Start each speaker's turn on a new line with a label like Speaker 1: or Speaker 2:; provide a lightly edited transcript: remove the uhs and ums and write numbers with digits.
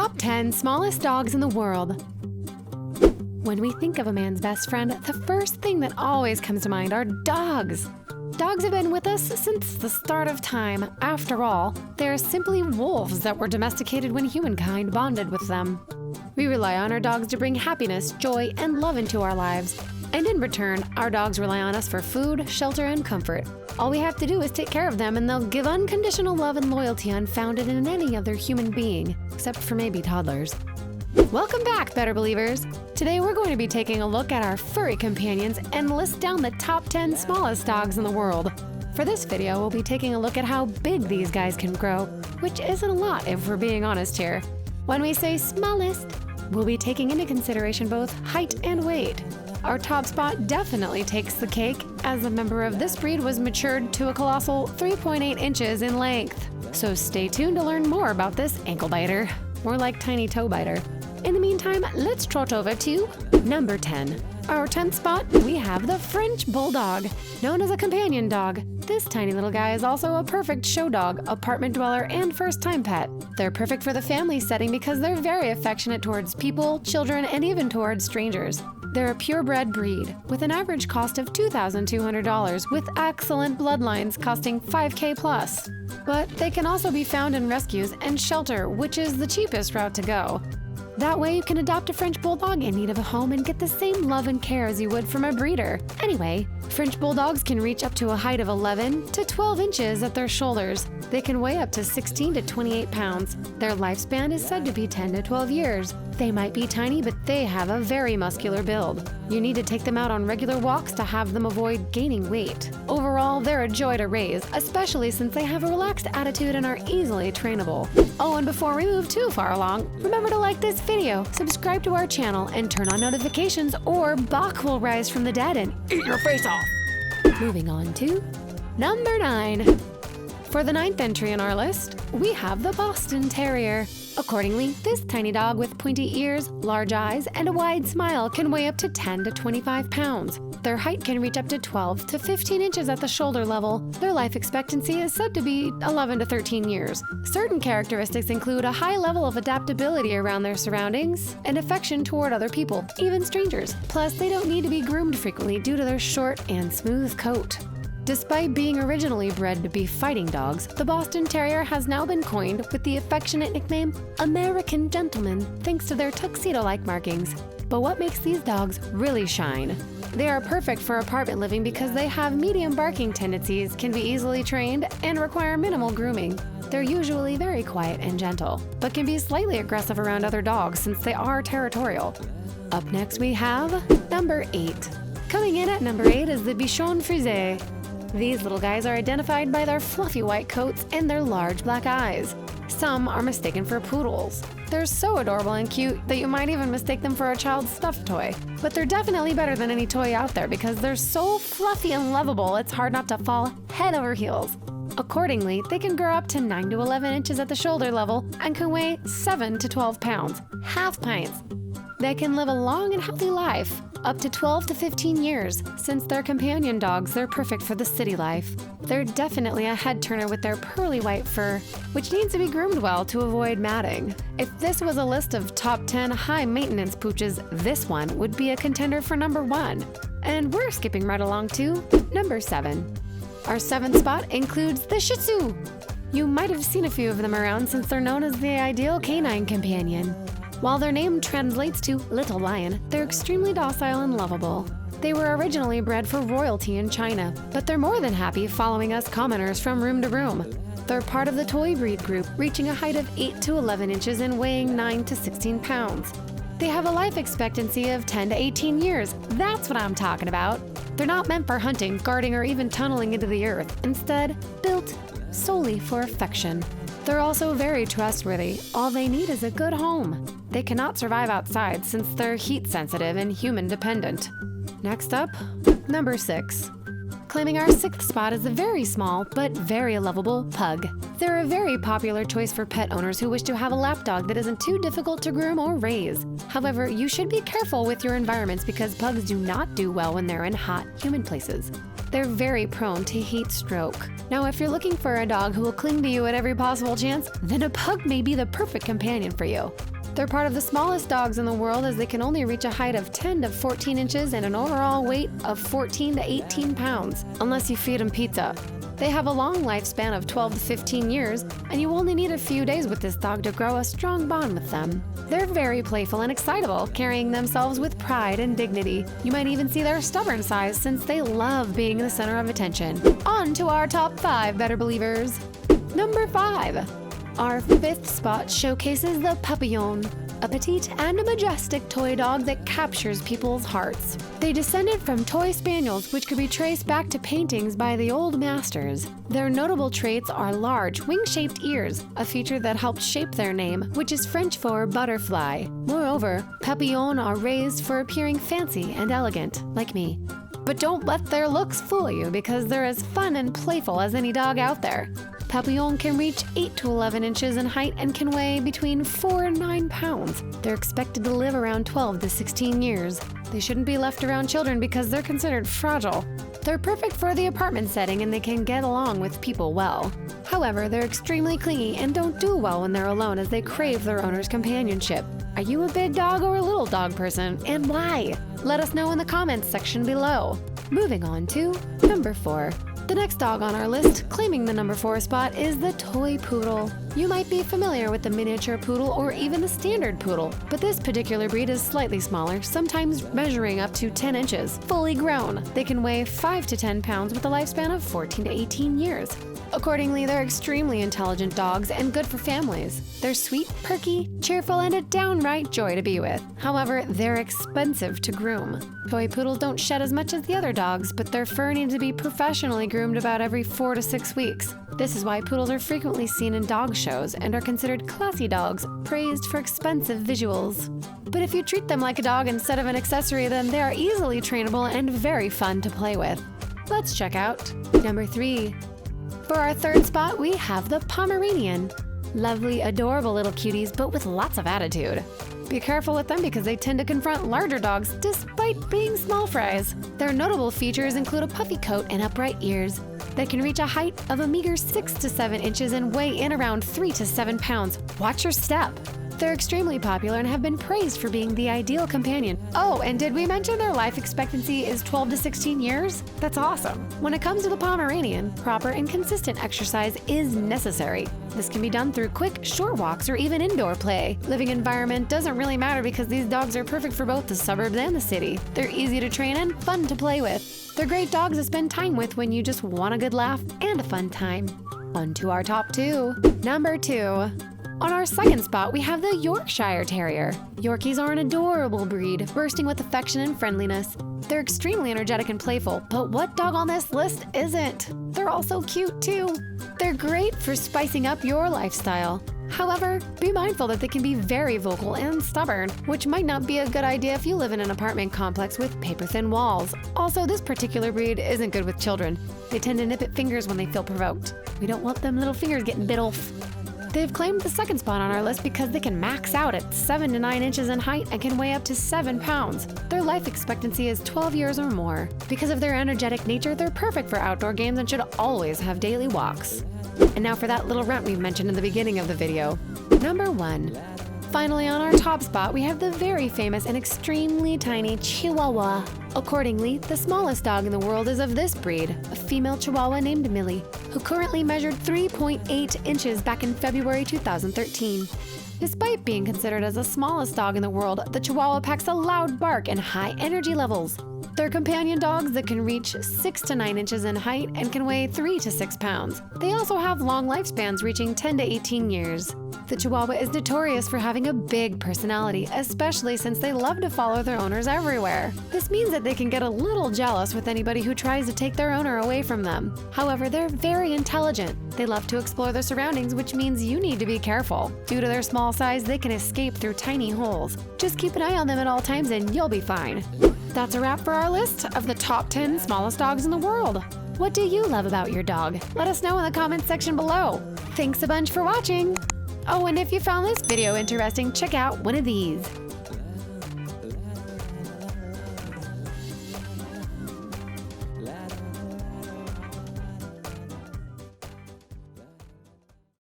Speaker 1: Top 10 Smallest Dogs in the World. When we think of a man's best friend, the first thing that always comes to mind are dogs. Dogs have been with us since the start of time. After all, they're simply wolves that were domesticated when humankind bonded with them. We rely on our dogs to bring happiness, joy, and love into our lives. And in return, our dogs rely on us for food, shelter, and comfort. All we have to do is take care of them and they'll give unconditional love and loyalty unfounded in any other human being, except for maybe toddlers. Welcome back, Better Believers! Today we're going to be taking a look at our furry companions and list down the top 10 smallest dogs in the world. For this video, we'll be taking a look at how big these guys can grow, which isn't a lot if we're being honest here. When we say smallest, we'll be taking into consideration both height and weight. Our top spot definitely takes the cake, as a member of this breed was matured to a colossal 3.8 inches in length. So stay tuned to learn more about this ankle biter, more like tiny toe biter. In the meantime, let's trot over to number 10. Our 10th spot, we have the French Bulldog. Known as a companion dog, this tiny little guy is also a perfect show dog, apartment dweller, and first-time pet. They're perfect for the family setting because they're very affectionate towards people, children, and even towards strangers. They're a purebred breed, with an average cost of $2,200, with excellent bloodlines costing $5,000 plus. But they can also be found in rescues and shelter, which is the cheapest route to go. That way you can adopt a French Bulldog in need of a home and get the same love and care as you would from a breeder. Anyway, French Bulldogs can reach up to a height of 11 to 12 inches at their shoulders. They can weigh up to 16 to 28 pounds. Their lifespan is said to be 10 to 12 years. They might be tiny, but they have a very muscular build. You need to take them out on regular walks to have them avoid gaining weight. Overall, they're a joy to raise, especially since they have a relaxed attitude and are easily trainable. Oh, and before we move too far along, remember to like this video, subscribe to our channel, and turn on notifications, or Bach will rise from the dead and eat your face off! Moving on to number 9. For the 9th entry on our list, we have the Boston Terrier. Accordingly, this tiny dog with pointy ears, large eyes, and a wide smile can weigh up to 10 to 25 pounds. Their height can reach up to 12 to 15 inches at the shoulder level. Their life expectancy is said to be 11 to 13 years. Certain characteristics include a high level of adaptability around their surroundings and affection toward other people, even strangers. Plus, they don't need to be groomed frequently due to their short and smooth coat. Despite being originally bred to be fighting dogs, the Boston Terrier has now been coined with the affectionate nickname American Gentleman thanks to their tuxedo-like markings. But what makes these dogs really shine? They are perfect for apartment living because they have medium barking tendencies, can be easily trained, and require minimal grooming. They're usually very quiet and gentle, but can be slightly aggressive around other dogs since they are territorial. Up next we have number 8. Coming in at number 8 is the Bichon Frise. These little guys are identified by their fluffy white coats and their large black eyes. Some are mistaken for poodles. They're so adorable and cute that you might even mistake them for a child's stuffed toy. But they're definitely better than any toy out there because they're so fluffy and lovable it's hard not to fall head over heels. Accordingly, they can grow up to 9 to 11 inches at the shoulder level and can weigh 7 to 12 pounds, half pints. They can live a long and healthy life, up to 12 to 15 years. Since they're companion dogs, they're perfect for the city life. They're definitely a head-turner with their pearly white fur, which needs to be groomed well to avoid matting. If this was a list of top 10 high-maintenance pooches, this one would be a contender for number 1. And we're skipping right along to number 7. Our 7th spot includes the Shih Tzu. You might have seen a few of them around since they're known as the ideal canine companion. While their name translates to little lion, they're extremely docile and lovable. They were originally bred for royalty in China, but they're more than happy following us commoners from room to room. They're part of the toy breed group, reaching a height of 8 to 11 inches and weighing 9 to 16 pounds. They have a life expectancy of 10 to 18 years. That's what I'm talking about. They're not meant for hunting, guarding, or even tunneling into the earth. Instead, built solely for affection. They're also very trustworthy. All they need is a good home. They cannot survive outside since they're heat sensitive and human dependent. Next up, number 6. Claiming our 6th spot is a very small but very lovable pug. They're a very popular choice for pet owners who wish to have a lapdog that isn't too difficult to groom or raise. However, you should be careful with your environments because pugs do not do well when they're in hot, humid places. They're very prone to heat stroke. Now, if you're looking for a dog who will cling to you at every possible chance, then a pug may be the perfect companion for you. They're part of the smallest dogs in the world as they can only reach a height of 10 to 14 inches and an overall weight of 14 to 18 pounds, unless you feed them pizza. They have a long lifespan of 12 to 15 years, and you only need a few days with this dog to grow a strong bond with them. They're very playful and excitable, carrying themselves with pride and dignity. You might even see their stubborn size since they love being the center of attention. On to our top 5 better believers. Number 5. Our 5th spot showcases the Papillon, a petite and a majestic toy dog that captures people's hearts. They descended from toy spaniels, which could be traced back to paintings by the old masters. Their notable traits are large, wing-shaped ears, a feature that helped shape their name, which is French for butterfly. Moreover, Papillon are raised for appearing fancy and elegant, like me. But don't let their looks fool you, because they're as fun and playful as any dog out there. Papillon can reach 8 to 11 inches in height and can weigh between 4 and 9 pounds. They're expected to live around 12 to 16 years. They shouldn't be left around children because they're considered fragile. They're perfect for the apartment setting and they can get along with people well. However, they're extremely clingy and don't do well when they're alone as they crave their owner's companionship. Are you a big dog or a little dog person, and why? Let us know in the comments section below. Moving on to number 4. The next dog on our list, claiming the number 4 spot, is the toy poodle. You might be familiar with the miniature poodle or even the standard poodle, but this particular breed is slightly smaller, sometimes measuring up to 10 inches. Fully grown, they can weigh 5 to 10 pounds with a lifespan of 14 to 18 years. Accordingly, they're extremely intelligent dogs and good for families. They're sweet, perky, cheerful, and a downright joy to be with. However, they're expensive to groom. Toy poodles don't shed as much as the other dogs, but their fur needs to be professionally groomed about every 4 to 6 weeks. This is why poodles are frequently seen in dog shows and are considered classy dogs, praised for expensive visuals. But if you treat them like a dog instead of an accessory, then they are easily trainable and very fun to play with. Let's check out number 3. For our 3rd spot, we have the Pomeranian. Lovely, adorable little cuties, but with lots of attitude. Be careful with them because they tend to confront larger dogs despite being small fries. Their notable features include a puffy coat and upright ears. They can reach a height of a meager 6 to 7 inches and weigh in around 3 to 7 pounds. Watch your step. They're extremely popular and have been praised for being the ideal companion. Oh, and did we mention their life expectancy is 12 to 16 years? That's awesome. When it comes to the Pomeranian, proper and consistent exercise is necessary. This can be done through quick, short walks or even indoor play. Living environment doesn't really matter because these dogs are perfect for both the suburbs and the city. They're easy to train and fun to play with. They're great dogs to spend time with when you just want a good laugh and a fun time. On to our top 2. Number 2. On our 2nd spot, we have the Yorkshire Terrier. Yorkies are an adorable breed, bursting with affection and friendliness. They're extremely energetic and playful, but what dog on this list isn't? They're all so cute too. They're great for spicing up your lifestyle. However, be mindful that they can be very vocal and stubborn, which might not be a good idea if you live in an apartment complex with paper-thin walls. Also, this particular breed isn't good with children. They tend to nip at fingers when they feel provoked. We don't want them little fingers getting bit off. They've claimed the 2nd spot on our list because they can max out at 7 to 9 inches in height and can weigh up to 7 pounds. Their life expectancy is 12 years or more. Because of their energetic nature, they're perfect for outdoor games and should always have daily walks. And now for that little runt we mentioned in the beginning of the video. Number 1. Finally, on our top spot, we have the very famous and extremely tiny Chihuahua. Accordingly, the smallest dog in the world is of this breed, a female Chihuahua named Millie, who currently measured 3.8 inches back in February 2013. Despite being considered as the smallest dog in the world, the Chihuahua packs a loud bark and high energy levels. They're companion dogs that can reach 6 to 9 inches in height and can weigh 3 to 6 pounds. They also have long lifespans reaching 10 to 18 years. The Chihuahua is notorious for having a big personality, especially since they love to follow their owners everywhere. This means that they can get a little jealous with anybody who tries to take their owner away from them. However, they're very intelligent. They love to explore their surroundings, which means you need to be careful. Due to their small size, they can escape through tiny holes. Just keep an eye on them at all times and you'll be fine. That's a wrap for our list of the top 10 smallest dogs in the world. What do you love about your dog? Let us know in the comments section below. Thanks a bunch for watching. Oh, and if you found this video interesting, check out one of these.